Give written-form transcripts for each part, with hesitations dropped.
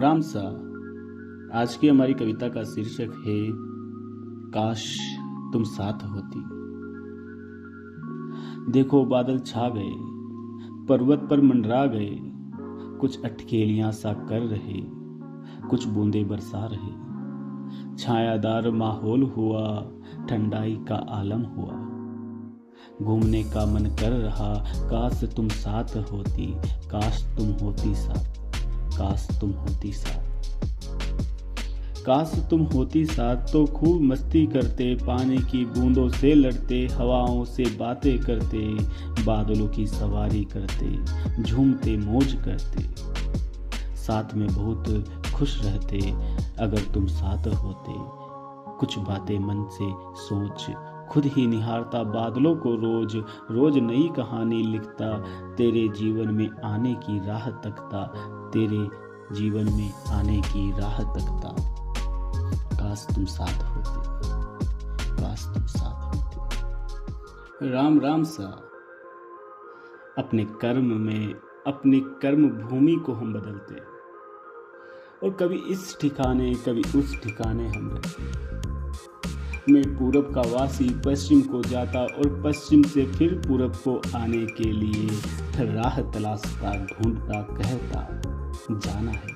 राम सा। आज की हमारी कविता का शीर्षक है काश तुम साथ होती। देखो बादल छा गए, पर्वत पर मंडरा गए, कुछ अटखेलियां सा कर रहे, कुछ बूंदे बरसा रहे। छायादार माहौल हुआ, ठंडाई का आलम हुआ, घूमने का मन कर रहा। काश तुम साथ होती, काश तुम होती साथ, काश तुम होती साथ। काश तुम होती साथ तो खूब मस्ती करते, पानी की बूंदों से लड़ते, हवाओं से बातें करते, बादलों की सवारी करते, झूमते मौज करते, साथ में बहुत खुश रहते। अगर तुम साथ होते, कुछ बातें मन से सोच, खुद ही निहारता बादलों को रोज रोज नई कहानी लिखता, तेरे जीवन में आने की राह तकता, तेरे जीवन में आने की राह तकता। काश तुम साथ होते, काश तुम साथ होते। राम राम सा। अपने कर्म में, अपनी कर्म भूमि को हम बदलते, और कभी इस ठिकाने कभी उस ठिकाने हम रहते। मैं पूरब का वासी पश्चिम को जाता, और पश्चिम से फिर पूरब को आने के लिए राह तलाशता, ढूंढता, कहता जाना है।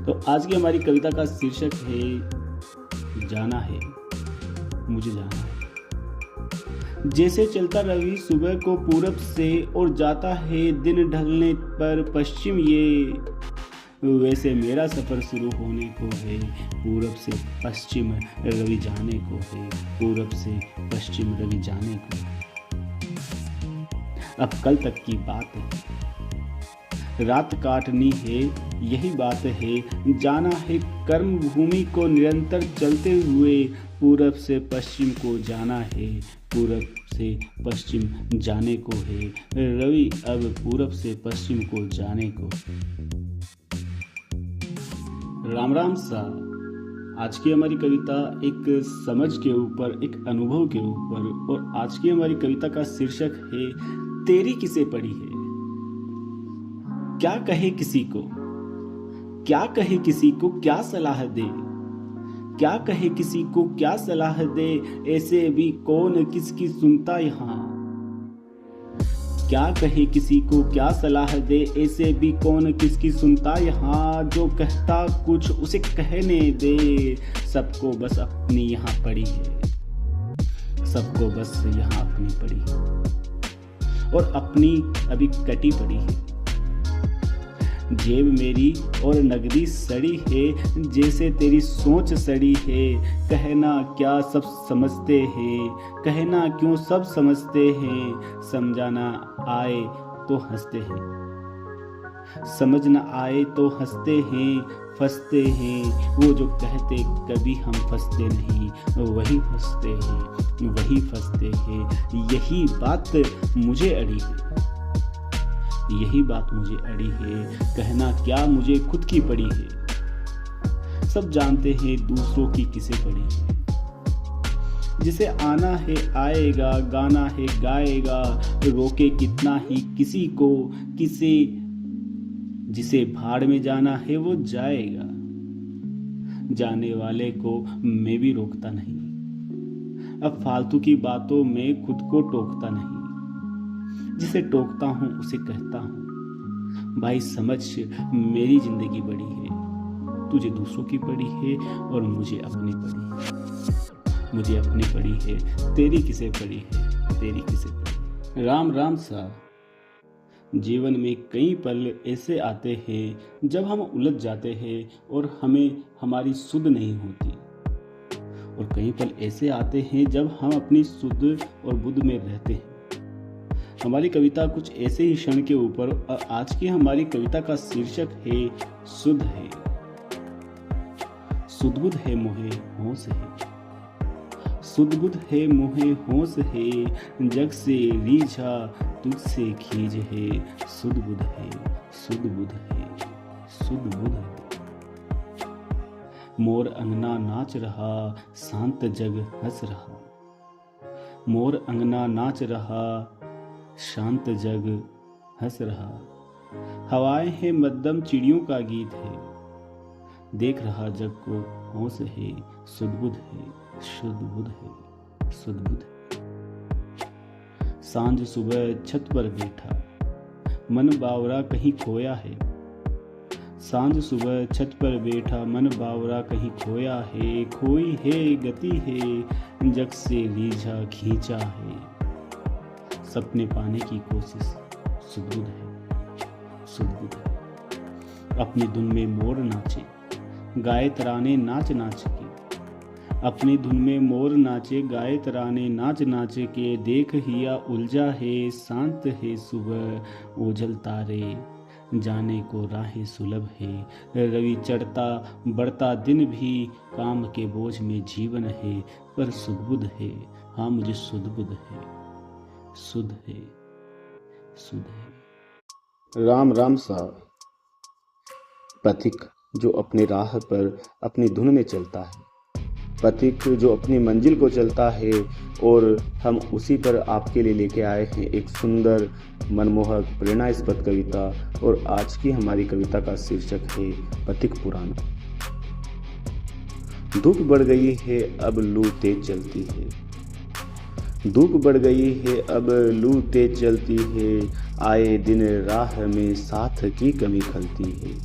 तो आज की हमारी कविता का शीर्षक है जाना है, मुझे जाना है। जैसे चलता रवि सुबह को पूरब से और जाता है दिन ढलने पर पश्चिम, ये वैसे मेरा सफ़र शुरू होने को है पूरब से पश्चिम रवि जाने को है, पूरब से पश्चिम रवि जाने को। अब कल तक की बात है, रात काटनी है, यही बात है। जाना है कर्म भूमि को निरंतर चलते हुए, पूरब से पश्चिम को जाना है, पूरब से पश्चिम जाने को है। रवि अब पूरब से पश्चिम को जाने को। राम राम सा। आज की हमारी कविता एक समझ के ऊपर, एक अनुभव के ऊपर, और आज की हमारी कविता का शीर्षक है तेरी किसे पड़ी है। क्या कहे किसी को, क्या कहे किसी को, क्या सलाह दे, क्या कहे किसी को, क्या सलाह दे, ऐसे भी कौन किसकी सुनता यहाँ। क्या कहे किसी को, क्या सलाह दे, ऐसे भी कौन किसकी सुनता यहाँ। जो कहता कुछ उसे कहने दे, सबको बस अपनी यहाँ पड़ी है, सबको बस यहाँ अपनी पड़ी है, और अपनी अभी कटी पड़ी है। जेब मेरी और नगदी सड़ी है, जैसे तेरी सोच सड़ी है। कहना क्या सब समझते हैं, कहना क्यों सब समझते हैं। समझाना आए तो हंसते हैं, समझ न आए तो हंसते हैं, फंसते हैं। वो जो कहते कभी हम फंसते नहीं, वही फंसते हैं, वही फंसते हैं। यही बात मुझे अड़ी है, यही बात मुझे अड़ी है। कहना क्या मुझे खुद की पड़ी है, सब जानते हैं दूसरों की किसे पड़ी है। जिसे आना है आएगा, गाना है गाएगा, रोके कितना ही किसी को, किसे जिसे भाड़ में जाना है वो जाएगा। जाने वाले को मैं भी रोकता नहीं, अब फालतू की बातों में खुद को टोकता नहीं। जिसे टोकता हूँ उसे कहता हूँ, भाई समझ मेरी जिंदगी बड़ी है, तुझे दूसरों की पड़ी है और मुझे अपनी पड़ी है, मुझे अपनी पड़ी है। तेरी किसे पड़ी है, तेरी किसे पड़ी। राम राम सा। जीवन में कई पल ऐसे आते हैं जब हम उलझ जाते हैं और हमें हमारी सुध नहीं होती, और कई पल ऐसे आते हैं जब हम अपनी सुध और बुध में रहते हैं। हमारी कविता कुछ ऐसे ही क्षण के ऊपर, और आज की हमारी कविता का शीर्षक है सुध है। सुध-बुध है मोहे होश है, सुध-बुध है मोहे होश है। जग से रीझा तुझसे खींच है, सुध-बुध है, सुध-बुध है, सुध-बुध है। मोर अंगना नाच रहा, शांत जग हंस रहा। मोर अंगना नाच रहा, शांत जग हंस रहा। हवाएं हैं मध्यम चिड़ियों का गीत है, देख रहा जग को होश है, सुध बुध है, शुद्ध बुध है, सुध बुध है। सांझ सुबह छत पर बैठा, मन बावरा कहीं खोया है। सांझ सुबह छत पर बैठा, मन बावरा कहीं खोया है। खोई है गति है, जग से रीझा खींचा है। सपने पाने की कोशिश सुदबुद है, सुदबुद है। अपनी धुन में मोर नाचे, गाए तराने नाच नाच के। अपनी धुन में मोर नाचे, गाए तराने नाच नाच के। देख हिया उलझा है, शांत है सुबह ओझल तारे। जाने को राहें सुलभ है, रवि चढ़ता बढ़ता दिन भी। काम के बोझ में जीवन है, पर सुदबुद है। हाँ मुझे सुदबुद है, सुध है, सुध है। राम राम सा पथिक जो अपने राह पर अपनी धुन में चलता है, पथिक जो अपनी मंजिल को चलता है। और हम उसी पर आपके लिए लेके आए हैं एक सुंदर मनमोहक प्रेरणास्पद कविता। और आज की हमारी कविता का शीर्षक है पथिक पुराना। धूप बढ़ गई है अब लू तेज चलती है, धूप बढ़ गई है अब लू तेज चलती है। आए दिन राह में साथ की कमी खलती है।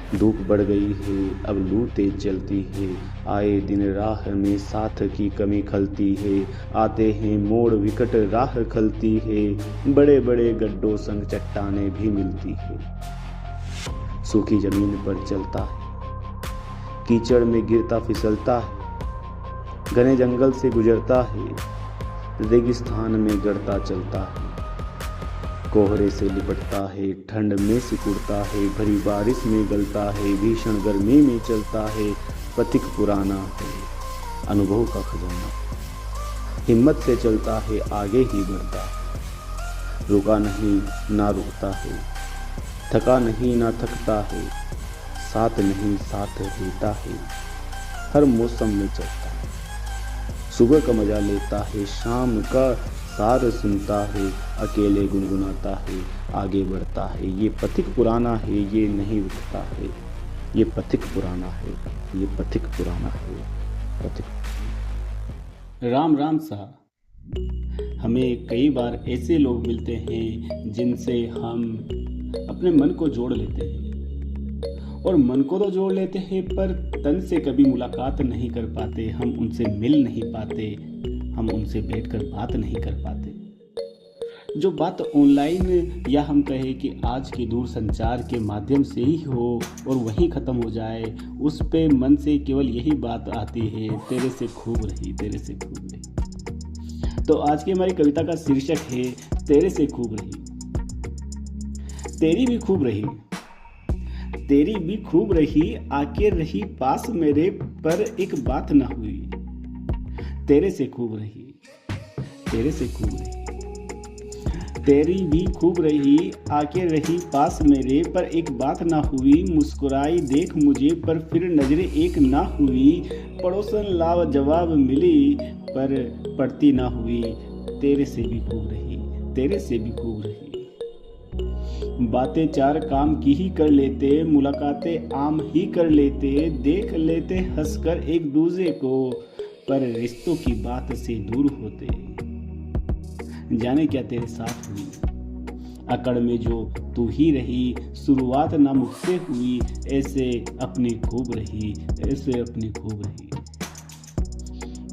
धूप बढ़ गई है अब लू तेज चलती है। आए दिन राह में साथ की कमी खलती है। आते हैं मोड़ विकट राह खलती है। बड़े बड़े गड्ढों संग चट्टानें भी मिलती है। सूखी जमीन पर चलता है, कीचड़ में गिरता फिसलता है। घने जंगल से गुजरता है, रेगिस्तान में गड़ता चलता है। कोहरे से लिपटता है, ठंड में सिकुड़ता है। भरी बारिश में गलता है, भीषण गर्मी में चलता है। पथिक पुराना है, अनुभव का खजाना। हिम्मत से चलता है, आगे ही बढ़ता है। रुका नहीं ना रुकता है, थका नहीं ना थकता है। साथ नहीं साथ रहता है, हर मौसम में चलता है। सुबह का मजा लेता है, शाम का सार सुनता है। अकेले गुनगुनाता है, आगे बढ़ता है। ये पथिक पुराना है, ये नहीं रुकता है। ये पथिक पुराना है, ये पथिक पुराना है, पथिक। राम राम साहब, हमें कई बार ऐसे लोग मिलते हैं जिनसे हम अपने मन को जोड़ लेते हैं। और मन को तो जोड़ लेते हैं, पर तन से कभी मुलाकात नहीं कर पाते। हम उनसे मिल नहीं पाते, हम उनसे बैठकर बात नहीं कर पाते। जो बात ऑनलाइन या हम कहें कि आज के दूर संचार के माध्यम से ही हो और वहीं ख़त्म हो जाए, उस पे मन से केवल यही बात आती है, तेरे से खूब रही, तेरे से खूब रही। तो आज की हमारी कविता का शीर्षक है तेरे से खूब रही। तेरी भी खूब रही, तेरी भी खूब रही, आके रही पास मेरे, पर एक बात ना हुई। तेरे से खूब रही, तेरे से खूब रही। तेरी भी खूब रही, आके रही पास मेरे, पर एक बात ना हुई। मुस्कुराई देख मुझे, पर फिर नजरें एक ना हुई। पड़ोसन लाजवाब मिली, पर पड़ती ना हुई। तेरे से भी खूब रही, तेरे से भी खूब रही। बातें चार काम की ही कर लेते, मुलाकातें आम ही कर लेते। देख लेते हंसकर एक दूसरे को, पर रिश्तों की बात से दूर होते। जाने क्या तेरे साथ हुई, अकड़ में जो तू ही रही। शुरुआत ना मुझसे हुई, ऐसे अपनी खूब रही, ऐसे अपनी खूब रही।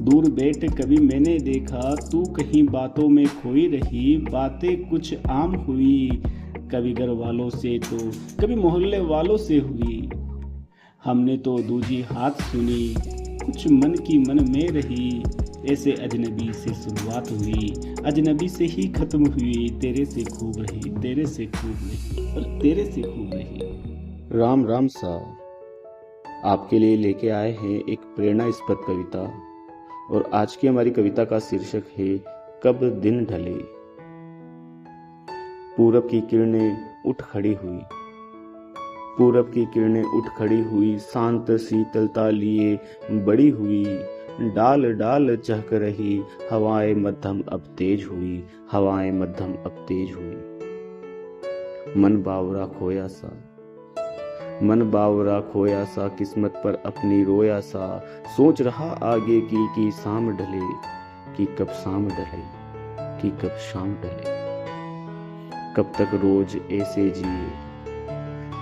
दूर बैठ कभी मैंने देखा, तू कहीं बातों में खोई रही। बातें कुछ आम हुई, कभी घर वालों से तो कभी मोहल्ले वालों से हुई। हमने तो दूजी हाथ सुनी, कुछ मन की मन में रही। ऐसे अजनबी से शुरुआत हुई, अजनबी से ही खत्म हुई। तेरे से खूब रही, तेरे से खूब रही, और तेरे से खूब रही। राम राम सा आपके लिए लेके आए हैं एक प्रेरणास्पद कविता। और आज की हमारी कविता का शीर्षक है कब दिन ढले। पूरब की किरणें उठ खड़ी हुई, पूरब की किरणें उठ खड़ी हुई। शांत शीतलता लिए बड़ी हुई, डाल डाल चहक रही। हवाएं मध्यम अब तेज हुई, हवाएं मध्यम अब तेज हुई। मन बावरा खोया सा, मन बावरा खोया सा, किस्मत पर अपनी रोया सा, सोच रहा आगे की शाम ढले, कि कब शाम ढले, कि कब शाम ढले। कब तक रोज ऐसे जिए,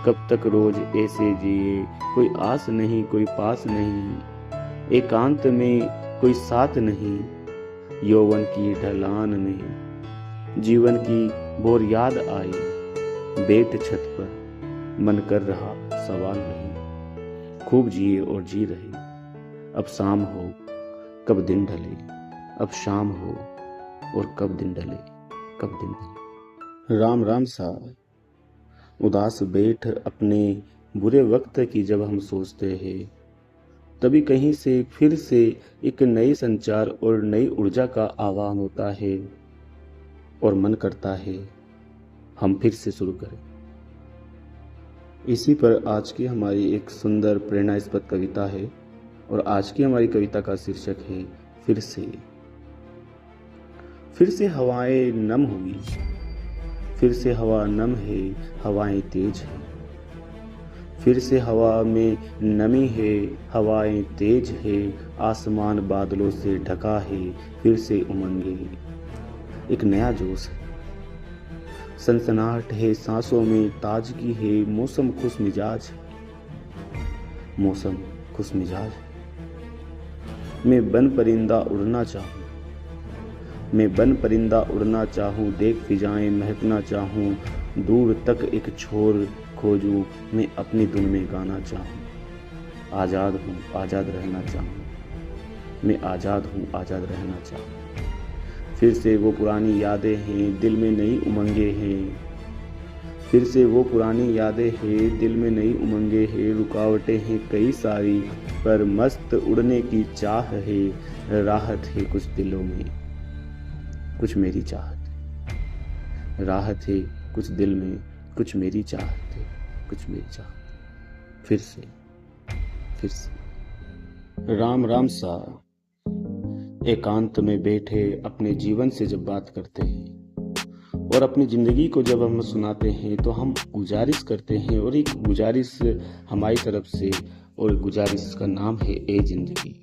कब तक रोज ऐसे जिए, कोई आस नहीं कोई पास नहीं, एकांत में कोई साथ नहीं, यौवन की ढलान में जीवन की भोर याद आई, बैठ छत पर मन कर रहा सवाल नहीं, खूब जिए और जी रहे, अब शाम हो कब दिन ढले, अब शाम हो और कब दिन ढले, कब दिन ढले। राम राम सा उदास बैठ अपने बुरे वक्त की जब हम सोचते हैं, तभी कहीं से फिर से एक नए संचार और नई ऊर्जा का आह्वान होता है और मन करता है हम फिर से शुरू करें। इसी पर आज की हमारी एक सुंदर प्रेरणास्पद कविता है और आज की हमारी कविता का शीर्षक है फिर से। फिर से हवाएं नम हुई, फिर से हवा नम है, हवाएं तेज है, फिर से हवा में नमी है, हवाएं तेज है, आसमान बादलों से ढका है, फिर से उमंगे, एक नया जोश है, सनसनाहट है सांसों में, ताजगी है, मौसम खुश मिजाज है, मौसम खुश मिजाज है। मैं बन परिंदा उड़ना चाहूँ, मैं बन परिंदा उड़ना चाहूँ, देख फिजाएं महकना चाहूँ, दूर तक एक छोर खोजूं, मैं अपनी धुन में गाना चाहूँ। आज़ाद हूँ आज़ाद रहना चाहूँ, मैं आज़ाद हूँ आज़ाद रहना चाहूँ। फिर से वो पुरानी यादें हैं, दिल में नई उमंगे हैं, फिर से वो पुरानी यादें हैं, दिल में नई उमंगे हैं, रुकावटें हैं कई सारी, पर मस्त उड़ने की चाह है, राहत है कुछ दिलों में, कुछ मेरी चाहत, राहत है कुछ दिल में, कुछ मेरी चाहत है, कुछ मेरी चाहत। फिर से, फिर से। राम राम सा एकांत में बैठे अपने जीवन से जब बात करते हैं और अपनी जिंदगी को जब हम सुनाते हैं, तो हम गुजारिश करते हैं, और एक गुजारिश हमारी तरफ से, और गुजारिश का नाम है ए जिंदगी।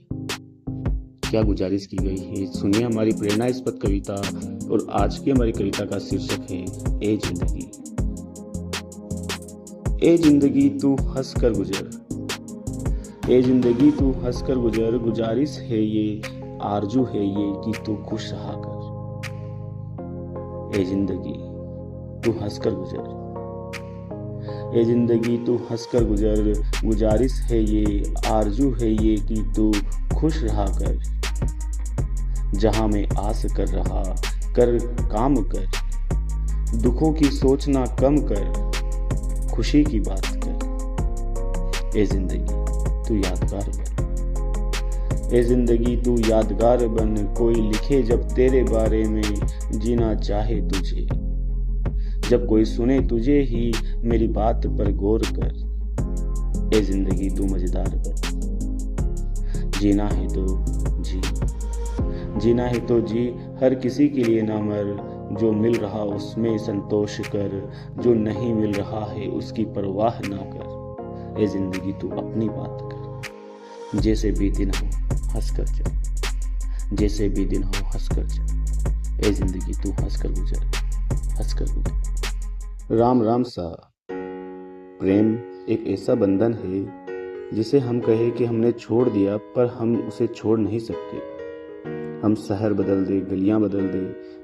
क्या गुजारिश की गई है सुनिए हमारी प्रेरणास्पद कविता, और आज की हमारी कविता का शीर्षक है ए जिंदगी। ए जिंदगी तू हंस कर गुजर, ए जिंदगी तू हंस कर गुजर, गुजारिश है ये, आरजू है ये कि तू खुश रहा कर। ए जिंदगी तू हंस कर गुजर, ए जिंदगी तू हंस कर गुजर, गुजारिश है ये, आरजू है ये कि तू खुश रहा कर। जहां मैं आस कर रहा कर काम कर, दुखों की सोचना कम कर, खुशी की बात कर। ए जिंदगी तू यादगार बन, ए जिंदगी तू यादगार बन, कोई लिखे जब तेरे बारे में, जीना चाहे तुझे, जब कोई सुने तुझे ही, मेरी बात पर गौर कर। ए जिंदगी तू मजेदार बन, जीना है तो जी, जीना है तो जी, हर किसी के लिए ना मर, जो मिल रहा उसमें संतोष कर, जो नहीं मिल रहा है उसकी परवाह ना कर। ए जिंदगी तू अपनी बात कर, जैसे भी दिन हो हंस कर जा, जैसे भी दिन हो हंस कर जा। ए जिंदगी तू हंस कर गुजर, हंस कर गुजर। राम राम सा। प्रेम एक ऐसा बंधन है जिसे हम कहे कि हमने छोड़ दिया, पर हम उसे छोड़ नहीं सकते। हम शहर बदल दे, गलियां बदल दे,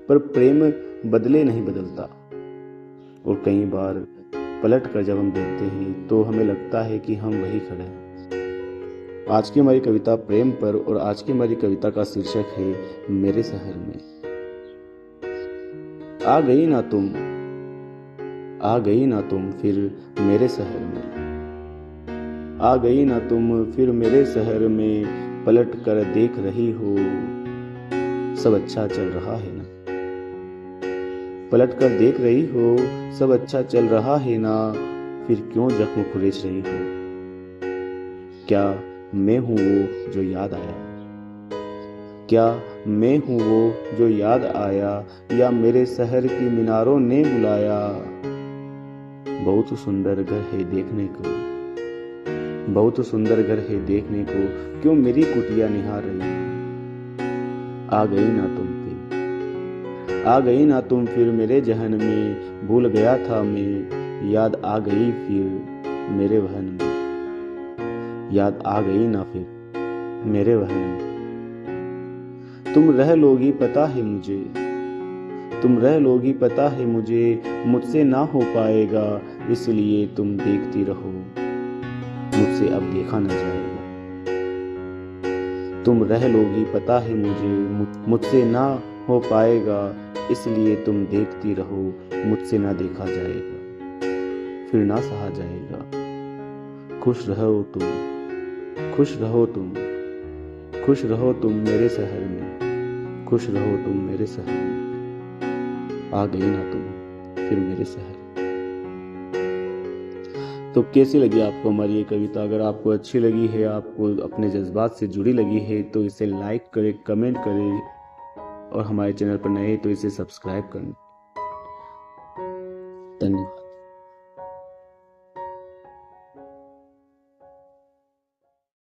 पर प्रेम बदले नहीं बदलता। और कई बार पलट कर जब हम देखते हैं तो हमें लगता है कि हम वही खड़े हैं। आज की हमारी कविता प्रेम पर, और आज की हमारी कविता का शीर्षक है मेरे शहर में। आ गई ना तुम, आ गई ना तुम फिर मेरे शहर में, आ गई ना तुम फिर मेरे शहर में, पलट कर देख रही हो सब अच्छा चल रहा है ना, पलट कर देख रही हो सब अच्छा चल रहा है ना, फिर क्यों जख्म खुरेच रही हो। क्या मैं हूँ वो जो याद आया, क्या मैं हूँ वो जो याद आया, या मेरे शहर की मीनारों ने बुलाया, बहुत सुंदर घर है देखने को, बहुत सुंदर घर है देखने को, क्यों मेरी कुटिया निहार रही। आ गई ना तुम फिर, आ गई ना तुम फिर मेरे जहन में, भूल गया था मैं, याद आ गई फिर मेरे वहन में, याद आ गई ना फिर मेरे वहन में। तुम रह लोगी पता है मुझे, तुम रह लोगी पता है मुझे, मुझसे ना हो पाएगा, इसलिए तुम देखती रहो, मुझसे अब देखा न जाएगा। तुम रह लोगी पता है मुझे, मुझसे ना हो पाएगा, इसलिए तुम देखती रहो, मुझसे ना देखा जाएगा, फिर ना सहा जाएगा। खुश रहो तुम, खुश रहो तुम, खुश रहो तुम मेरे शहर में, खुश रहो तुम मेरे शहर में। आ गई ना तुम फिर मेरे शहर। तो कैसी लगी आपको हमारी ये कविता? अगर आपको अच्छी लगी है, आपको अपने जज्बात से जुड़ी लगी है, तो इसे लाइक करें, कमेंट करें, और हमारे चैनल पर नए हैं तो इसे सब्सक्राइब करें। धन्यवाद।